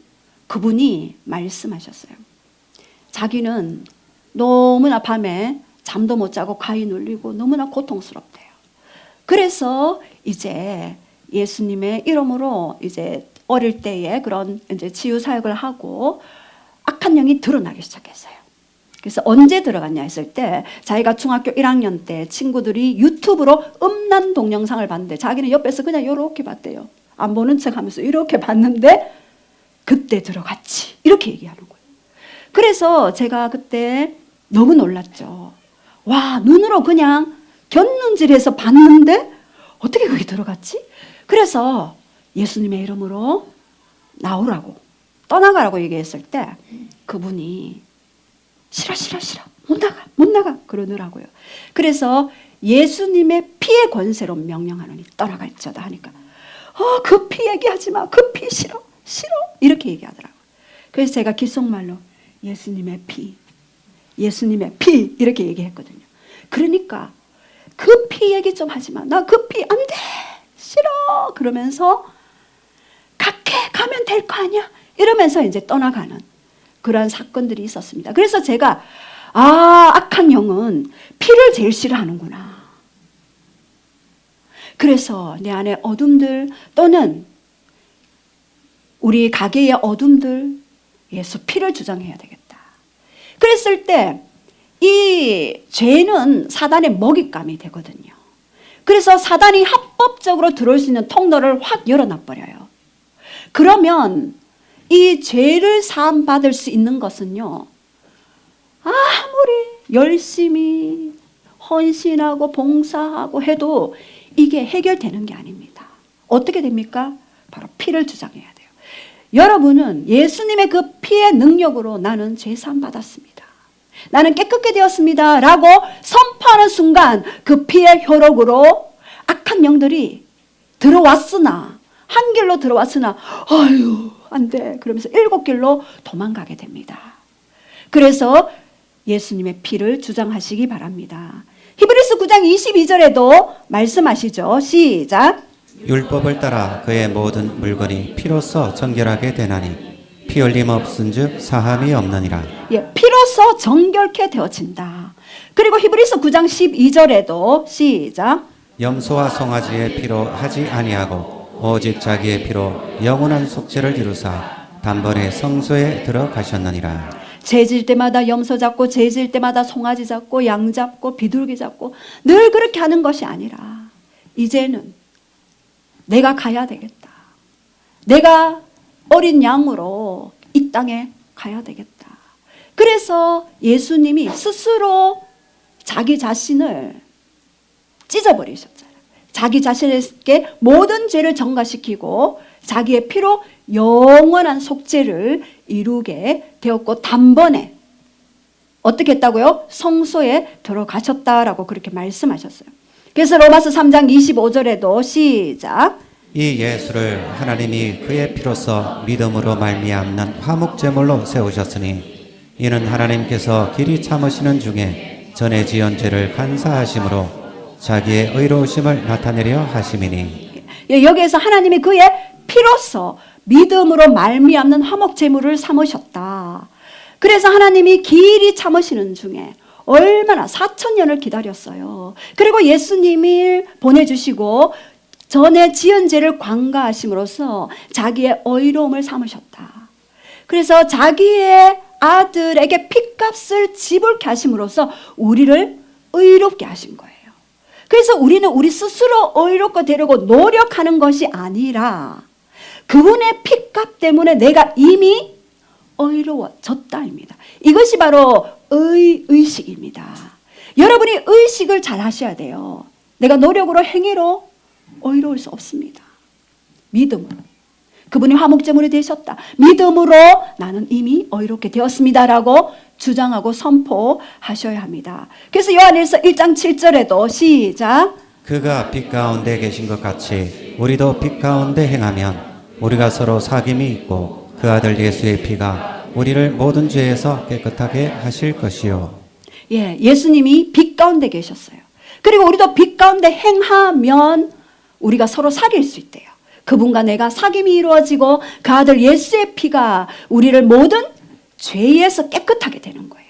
그분이 말씀하셨어요. 자기는 너무나 밤에 잠도 못 자고 가위 눌리고 너무나 고통스럽대요. 그래서 이제 예수님의 이름으로 이제 어릴 때에 그런 이제 치유 사역을 하고 악한 영이 드러나기 시작했어요. 그래서 언제 들어갔냐 했을 때 자기가 중학교 1학년 때 친구들이 유튜브로 음란 동영상을 봤는데 자기는 옆에서 그냥 이렇게 봤대요. 안 보는 척 하면서 이렇게 봤는데 그때 들어갔지. 이렇게 얘기하는 거예요. 그래서 제가 그때 너무 놀랐죠. 와, 눈으로 그냥 곁눈질해서 봤는데 어떻게 거기 들어갔지? 그래서 예수님의 이름으로 나오라고, 떠나가라고 얘기했을 때 그분이 싫어 못 나가 그러더라고요. 그래서 예수님의 피의 권세로 명령하노니 떠나갈지어다 하니까 그 피 얘기하지 마, 그 피 싫어 이렇게 얘기하더라고요. 그래서 제가 귓속말로 예수님의 피 이렇게 얘기했거든요. 그러니까 그 피 얘기 좀 하지 마, 나 그 피 안 돼, 싫어 그러면서 가면 될 거 아니야 이러면서 이제 떠나가는 그러한 사건들이 있었습니다. 그래서 제가 악한 영은 피를 제일 싫어하는구나. 그래서 내 안에 어둠들 또는 우리 가게의 어둠들 예수 피를 주장해야 되겠다. 그랬을 때 이 죄는 사단의 먹잇감이 되거든요. 그래서 사단이 합법적으로 들어올 수 있는 통로를 확 열어놔버려요. 그러면 이 죄를 사함받을 수 있는 것은요, 아무리 열심히 헌신하고 봉사하고 해도 이게 해결되는 게 아닙니다. 어떻게 됩니까? 바로 피를 주장해야 돼요. 여러분은 예수님의 그 피의 능력으로 나는 죄 사함받았습니다, 나는 깨끗게 되었습니다 라고 선포하는 순간 그 피의 효력으로 악한 영들이 들어왔으나, 한 길로 들어왔으나 아유 안 돼 그러면서 7길로 도망가게 됩니다. 그래서 예수님의 피를 주장하시기 바랍니다. 히브리서 9장 22절에도 말씀하시죠. 시작. 율법을 따라 그의 모든 물건이 피로써 정결하게 되나니 피 흘림 없은즉 사함이 없느니라. 피로써 정결케 되어진다. 그리고 히브리서 9장 12절에도 시작. 염소와 송아지의 피로 하지 아니하고 오직 자기의 피로 영원한 속죄를 이루사 단번에 성소에 들어가셨느니라. 죄질 때마다 염소 잡고 죄질 때마다 송아지 잡고 양 잡고 비둘기 잡고 늘 그렇게 하는 것이 아니라 이제는 내가 가야 되겠다. 내가 어린 양으로 이 땅에 가야 되겠다. 그래서 예수님이 스스로 자기 자신을 찢어버리셨잖아요. 자기 자신에게 모든 죄를 전가시키고 자기의 피로 영원한 속죄를 이루게 되었고 단번에 어떻게 했다고요? 성소에 들어가셨다라고 그렇게 말씀하셨어요. 그래서 로마서 3장 25절에도 시작. 이 예수를 하나님이 그의 피로써 믿음으로 말미암는 화목제물로 세우셨으니 이는 하나님께서 길이 참으시는 중에 전에 지은 죄를 간사하심으로 자기의 의로우심을 나타내려 하심이니. 여기에서 하나님이 그의 피로써 믿음으로 말미암는 화목제물을 삼으셨다. 그래서 하나님이 길이 참으시는 중에 얼마나 4,000년을 기다렸어요. 그리고 예수님을 보내주시고 전에 지은 죄를 관가하심으로써 자기의 의로움을 삼으셨다. 그래서 자기의 아들에게 핏값을 지불케 하심으로써 우리를 의롭게 하신 거예요. 그래서 우리는 우리 스스로 의롭게 되려고 노력하는 것이 아니라 그분의 핏값 때문에 내가 이미 어이로워졌다입니다. 이것이 바로 의식입니다. 여러분이 의식을 잘 하셔야 돼요. 내가 노력으로 행위로 어이로울 수 없습니다. 믿음으로. 그분이 화목제물이 되셨다. 믿음으로 나는 이미 어이롭게 되었습니다라고 주장하고 선포하셔야 합니다. 그래서 요한일서 1장 7절에도 시작. 그가 빛 가운데 계신 것 같이 우리도 빛 가운데 행하면 우리가 서로 사귐이 있고 그 아들 예수의 피가 우리를 모든 죄에서 깨끗하게 하실 것이요. 예, 예수님이 빛 가운데 계셨어요. 그리고 우리도 빛 가운데 행하면 우리가 서로 사귈 수 있대요. 그분과 내가 사귐이 이루어지고 그 아들 예수의 피가 우리를 모든 죄에서 깨끗하게 되는 거예요.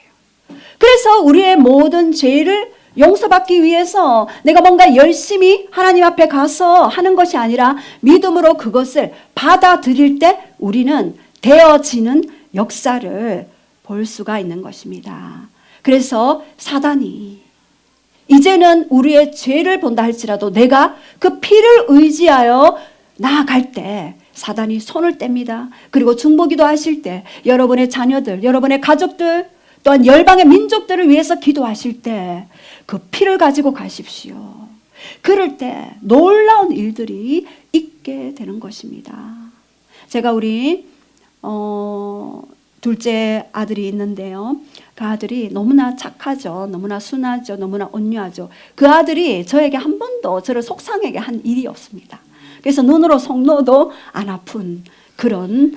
그래서 우리의 모든 죄를 용서받기 위해서 내가 뭔가 열심히 하나님 앞에 가서 하는 것이 아니라 믿음으로 그것을 받아들일 때 우리는 되어지는 역사를 볼 수가 있는 것입니다. 그래서 사단이 이제는 우리의 죄를 본다 할지라도 내가 그 피를 의지하여 나아갈 때 사단이 손을 뗍니다. 그리고 중보기도 하실 때 여러분의 자녀들, 여러분의 가족들 또한 열방의 민족들을 위해서 기도하실 때 그 피를 가지고 가십시오. 그럴 때 놀라운 일들이 있게 되는 것입니다. 제가 우리 둘째 아들이 있는데요. 그 아들이 너무나 착하죠. 너무나 순하죠. 너무나 온유하죠. 그 아들이 저에게 한 번도 저를 속상하게 한 일이 없습니다. 그래서 눈으로 속노도 안 아픈 그런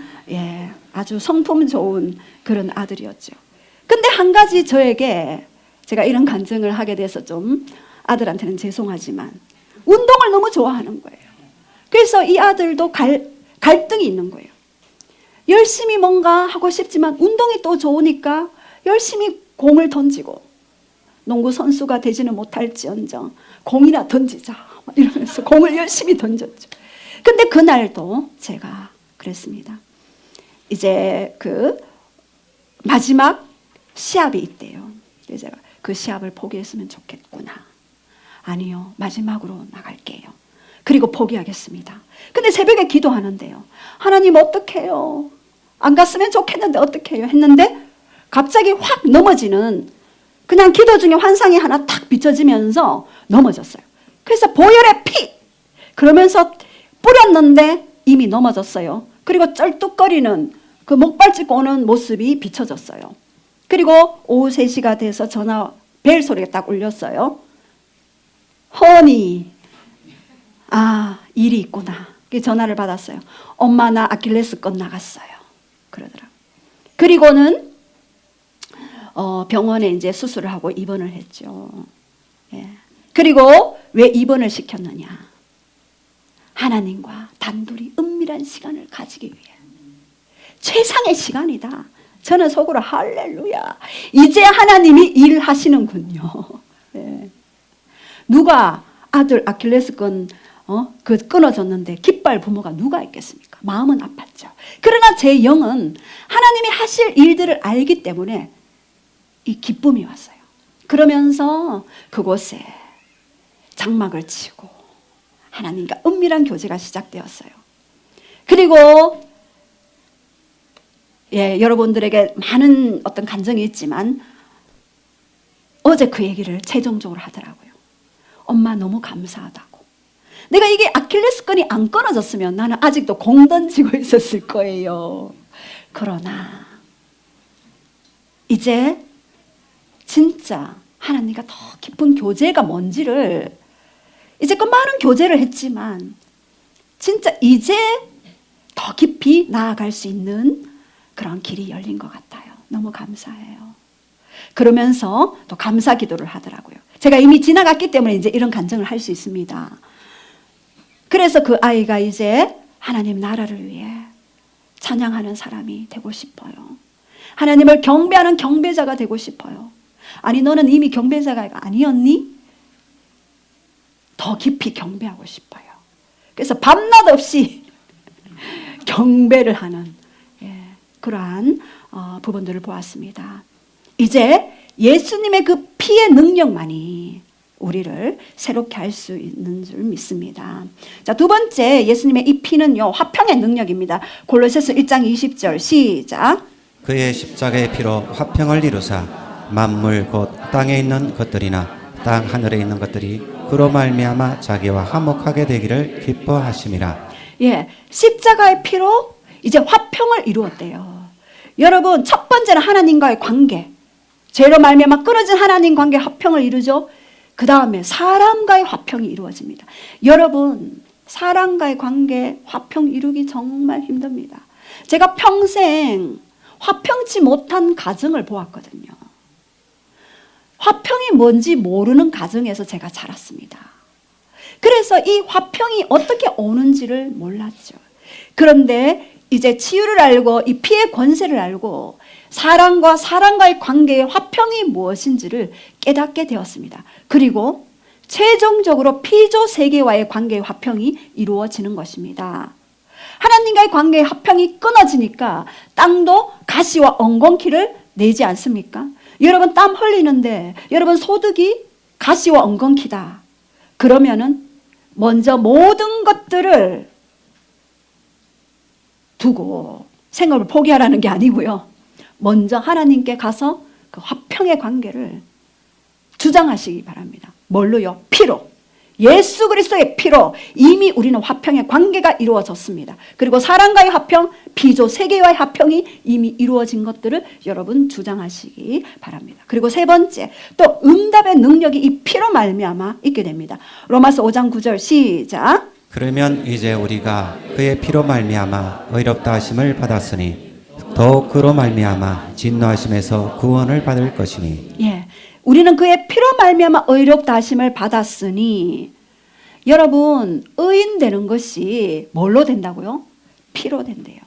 아주 성품 좋은 그런 아들이었죠. 근데 한 가지 저에게 제가 이런 간증을 하게 돼서 좀 아들한테는 죄송하지만 운동을 너무 좋아하는 거예요. 그래서 이 아들도 갈등이 있는 거예요. 열심히 뭔가 하고 싶지만 운동이 또 좋으니까 열심히 공을 던지고 농구 선수가 되지는 못할지언정 공이나 던지자 이러면서 공을 열심히 던졌죠. 근데 그날도 제가 그랬습니다. 이제 그 마지막 시합이 있대요. 그래서 제가 그 시합을 포기했으면 좋겠구나. 아니요, 마지막으로 나갈게요. 그리고 포기하겠습니다. 근데 새벽에 기도하는데요. 하나님 어떡해요? 안 갔으면 좋겠는데 어떡해요? 했는데 갑자기 확 넘어지는 그냥 기도 중에 환상이 하나 탁 비춰지면서 넘어졌어요. 그래서 보혈의 피! 그러면서 뿌렸는데 이미 넘어졌어요. 그리고 쩔뚝거리는 그 목발 짚고 오는 모습이 비춰졌어요. 그리고 오후 3시가 돼서 벨 소리가 딱 울렸어요. 허니, 일이 있구나. 전화를 받았어요. 엄마 나 아킬레스건 나갔어요. 그러더라고요. 그리고는 병원에 이제 수술을 하고 입원을 했죠. 예. 그리고 왜 입원을 시켰느냐? 하나님과 단둘이 은밀한 시간을 가지기 위해. 최상의 시간이다. 저는 속으로 할렐루야. 이제 하나님이 일하시는군요. 예. 누가 아들 아킬레스건 그 끊어졌는데 깃발 부모가 누가 있겠습니까? 마음은 아팠죠. 그러나 제 영은 하나님이 하실 일들을 알기 때문에 이 기쁨이 왔어요. 그러면서 그곳에 장막을 치고 하나님과 은밀한 교제가 시작되었어요. 그리고 여러분들에게 많은 어떤 감정이 있지만 어제 그 얘기를 최종적으로 하더라고요. 엄마 너무 감사하다고. 내가 이게 아킬레스건이 안 끊어졌으면 나는 아직도 공 던지고 있었을 거예요. 그러나 이제 진짜 하나님과 더 깊은 교제가 뭔지를 이제껏 많은 교제를 했지만 진짜 이제 더 깊이 나아갈 수 있는 그런 길이 열린 것 같아요. 너무 감사해요. 그러면서 또 감사 기도를 하더라고요. 제가 이미 지나갔기 때문에 이제 이런 간증을 할 수 있습니다. 그래서 그 아이가 이제 하나님 나라를 위해 찬양하는 사람이 되고 싶어요. 하나님을 경배하는 경배자가 되고 싶어요. 아니 너는 이미 경배자가 아니었니? 더 깊이 경배하고 싶어요. 그래서 밤낮 없이 경배를 하는 그러한 부분들을 보았습니다. 이제 예수님의 그 피의 능력만이 우리를 새롭게 할 수 있는 줄 믿습니다. 자, 두 번째 예수님의 이 피는요 화평의 능력입니다. 골로새서 1장 20절 시작. 그의 십자가의 피로 화평을 이루사 만물 곧 땅에 있는 것들이나 땅 하늘에 있는 것들이 그로 말미암아 자기와 화목하게 되기를 기뻐하심이라. 예, 십자가의 피로 이제 화평을 이루었대요. 여러분, 첫 번째는 하나님과의 관계. 죄로 말미암아 끊어진 하나님 관계 화평을 이루죠. 그 다음에 사람과의 화평이 이루어집니다. 여러분, 사람과의 관계 화평 이루기 정말 힘듭니다. 제가 평생 화평치 못한 가정을 보았거든요. 화평이 뭔지 모르는 가정에서 제가 자랐습니다. 그래서 이 화평이 어떻게 오는지를 몰랐죠. 그런데 이제 치유를 알고 이 피의 권세를 알고 사람과 사람과의 관계의 화평이 무엇인지를 깨닫게 되었습니다. 그리고 최종적으로 피조 세계와의 관계의 화평이 이루어지는 것입니다. 하나님과의 관계의 화평이 끊어지니까 땅도 가시와 엉겅퀴를 내지 않습니까? 여러분 땀 흘리는데 여러분 소득이 가시와 엉겅퀴다. 그러면은 먼저 모든 것들을 두고 생업을 포기하라는 게 아니고요. 먼저 하나님께 가서 그 화평의 관계를 주장하시기 바랍니다. 뭘로요? 피로. 예수 그리스도의 피로 이미 우리는 화평의 관계가 이루어졌습니다. 그리고 사람과의 화평, 피조 세계와의 화평이 이미 이루어진 것들을 여러분 주장하시기 바랍니다. 그리고 세 번째, 또 응답의 능력이 이 피로 말미암아 있게 됩니다. 로마서 5장 9절 시작. 그러면 이제 우리가 그의 피로 말미암아 의롭다 하심을 받았으니 더욱 그로 말미암아 진노하심에서 구원을 받을 것이니. 예, 우리는 그의 피로 말미암아 의롭다 하심을 받았으니. 여러분, 의인 되는 것이 뭘로 된다고요? 피로 된대요.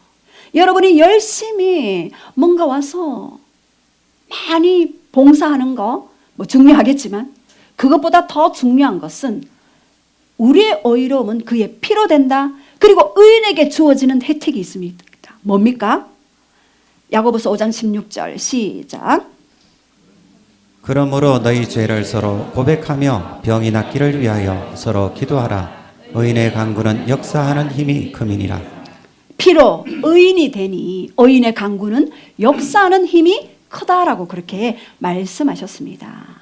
여러분이 열심히 뭔가 와서 많이 봉사하는 거 뭐 중요하겠지만 그것보다 더 중요한 것은 우리의 의로움은 그의 피로 된다. 그리고 의인에게 주어지는 혜택이 있습니다. 뭡니까? 야고보서 5장 16절 시작. 그러므로 너희 죄를 서로 고백하며 병이 낫기를 위하여 서로 기도하라. 의인의 강구는 역사하는 힘이 금이니라. 피로 의인이 되니 의인의 강구는 역사하는 힘이 크다라고 그렇게 말씀하셨습니다.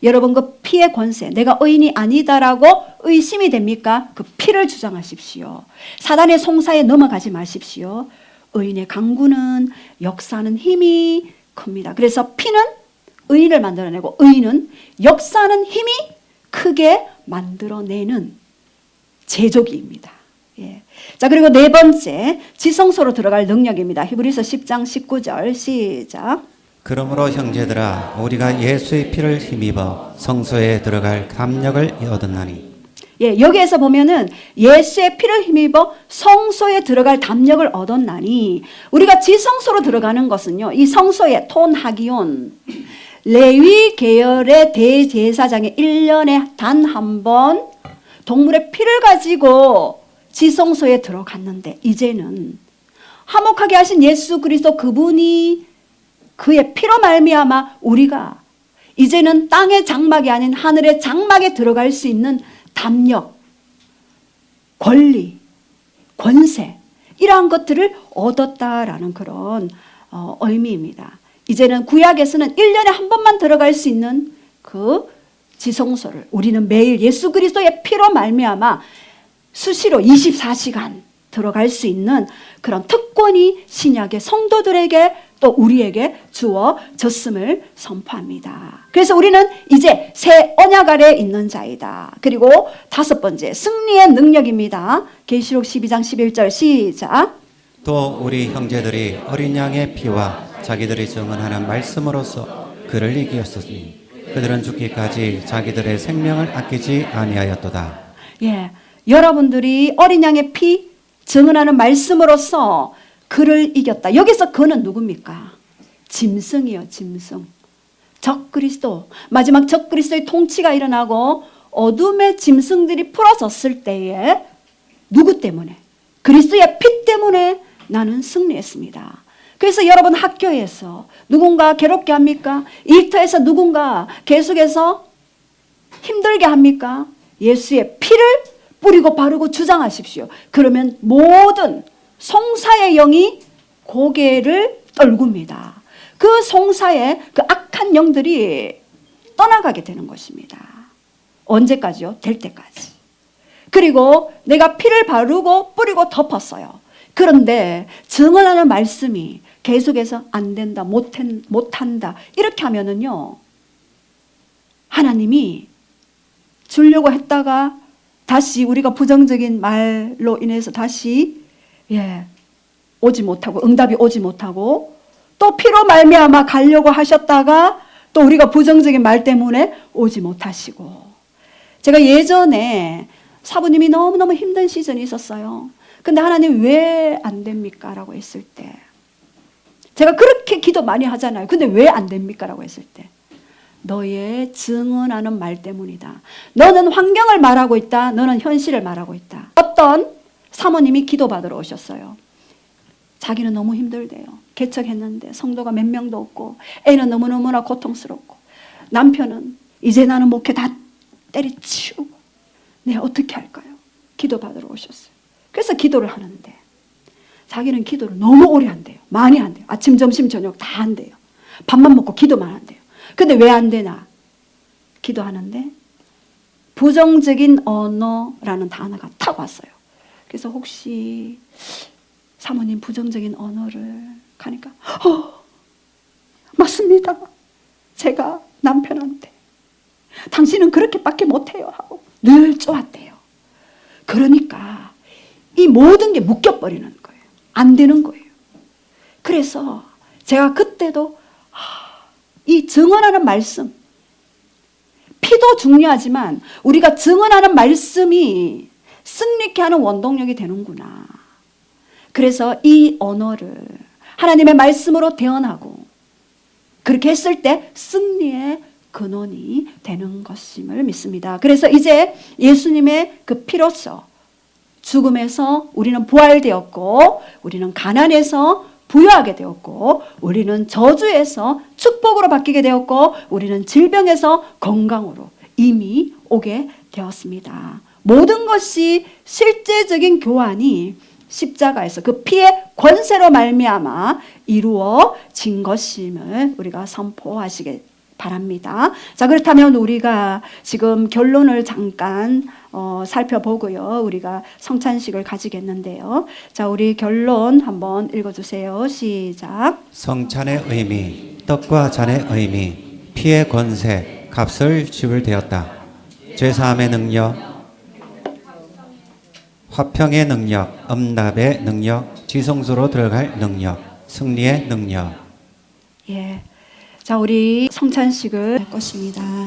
여러분, 그 피의 권세, 내가 의인이 아니다라고 의심이 됩니까? 그 피를 주장하십시오. 사단의 송사에 넘어가지 마십시오. 의인의 강구는 역사하는 힘이 큽니다. 그래서 피는 의인을 만들어내고 의인은 역사하는 힘이 크게 만들어내는 제조기입니다. 예. 자, 그리고 네 번째, 지성소로 들어갈 능력입니다. 히브리서 10장 19절 시작. 그러므로 형제들아 우리가 예수의 피를 힘입어 성소에 들어갈 담력을 얻었나니. 예, 여기에서 보면은 예수의 피를 힘입어 성소에 들어갈 담력을 얻었나니. 우리가 지성소로 들어가는 것은요, 이 성소의 톤하기온 레위 계열의 대제사장이 1년에 단 한 번 동물의 피를 가지고 지성소에 들어갔는데, 이제는 화목하게 하신 예수 그리스도 그분이 그의 피로 말미암아 우리가 이제는 땅의 장막이 아닌 하늘의 장막에 들어갈 수 있는 담력, 권리, 권세, 이러한 것들을 얻었다라는 그런 의미입니다. 이제는 구약에서는 1년에 한 번만 들어갈 수 있는 그 지성소를 우리는 매일 예수 그리스도의 피로 말미암아 수시로 24시간 들어갈 수 있는 그런 특권이 신약의 성도들에게 또 우리에게 주어졌음을 선포합니다. 그래서 우리는 이제 새 언약 아래에 있는 자이다. 그리고 다섯 번째, 승리의 능력입니다. 계시록 12장 11절 시작. 또 우리 형제들이 어린 양의 피와 자기들이 증언하는 말씀으로써 그를 이기었으니 그들은 죽기까지 자기들의 생명을 아끼지 아니하였도다. 예, 여러분들이 어린 양의 피 증언하는 말씀으로써 그를 이겼다. 여기서 그는 누굽니까? 짐승이요, 짐승. 적그리스도, 마지막 적그리스도의 통치가 일어나고 어둠의 짐승들이 풀어졌을 때에 누구 때문에? 그리스도의 피 때문에 나는 승리했습니다. 그래서 여러분 학교에서 누군가 괴롭게 합니까? 일터에서 누군가 계속해서 힘들게 합니까? 예수의 피를 뿌리고 바르고 주장하십시오. 그러면 모든 송사의 영이 고개를 떨굽니다. 그 송사에 그 악한 영들이 떠나가게 되는 것입니다. 언제까지요? 될 때까지. 그리고 내가 피를 바르고 뿌리고 덮었어요. 그런데 증언하는 말씀이 계속해서 안 된다, 못한다 이렇게 하면은요, 하나님이 주려고 했다가 다시 우리가 부정적인 말로 인해서 다시 오지 못하고, 응답이 오지 못하고, 또 피로 말미암아 가려고 하셨다가 또 우리가 부정적인 말 때문에 오지 못하시고. 제가 예전에 사부님이 너무너무 힘든 시즌이 있었어요. 근데 하나님 왜 안 됩니까? 라고 했을 때, 제가 그렇게 기도 많이 하잖아요. 근데 왜 안 됩니까? 라고 했을 때, 너의 증언하는 말 때문이다. 너는 환경을 말하고 있다. 너는 현실을 말하고 있다. 어떤 사모님이 기도받으러 오셨어요. 자기는 너무 힘들대요. 개척했는데 성도가 몇 명도 없고, 애는 너무너무나 고통스럽고, 남편은 이제 나는 목회 다 때려치우고, 네, 어떻게 할까요? 기도받으러 오셨어요. 그래서 기도를 하는데, 자기는 기도를 너무 오래 한대요. 많이 한대요. 아침, 점심, 저녁 다 한대요. 밥만 먹고 기도만 한대요. 근데 왜 안 되나? 기도하는데 부정적인 언어라는 단어가 탁 왔어요. 그래서 혹시 사모님 부정적인 언어를 가니까 맞습니다. 제가 남편한테 당신은 그렇게밖에 못해요 하고 늘 쪼았대요. 그러니까 이 모든 게 묶여버리는 거예요. 안 되는 거예요. 그래서 제가 그때도 이 증언하는 말씀, 피도 중요하지만 우리가 증언하는 말씀이 승리케 하는 원동력이 되는구나. 그래서 이 언어를 하나님의 말씀으로 대언하고, 그렇게 했을 때 승리의 근원이 되는 것임을 믿습니다. 그래서 이제 예수님의 그 피로서 죽음에서 우리는 부활되었고, 우리는 가난에서 부유하게 되었고, 우리는 저주에서 축복으로 바뀌게 되었고, 우리는 질병에서 건강으로 이미 오게 되었습니다. 모든 것이 실제적인 교환이 십자가에서 그 피의 권세로 말미암아 이루어진 것임을 우리가 선포하시기 바랍니다. 자, 그렇다면 우리가 지금 결론을 잠깐 살펴보고요. 우리가 성찬식을 가지겠는데요. 자, 우리 결론 한번 읽어주세요. 시작. 성찬의 의미, 떡과 잔의 의미, 피의 권세, 값을 지불되었다. 죄사함의 능력, 화평의 능력, 음납의 능력, 지성소로 들어갈 능력, 승리의 능력. 자, 우리 성찬식을 할 것입니다.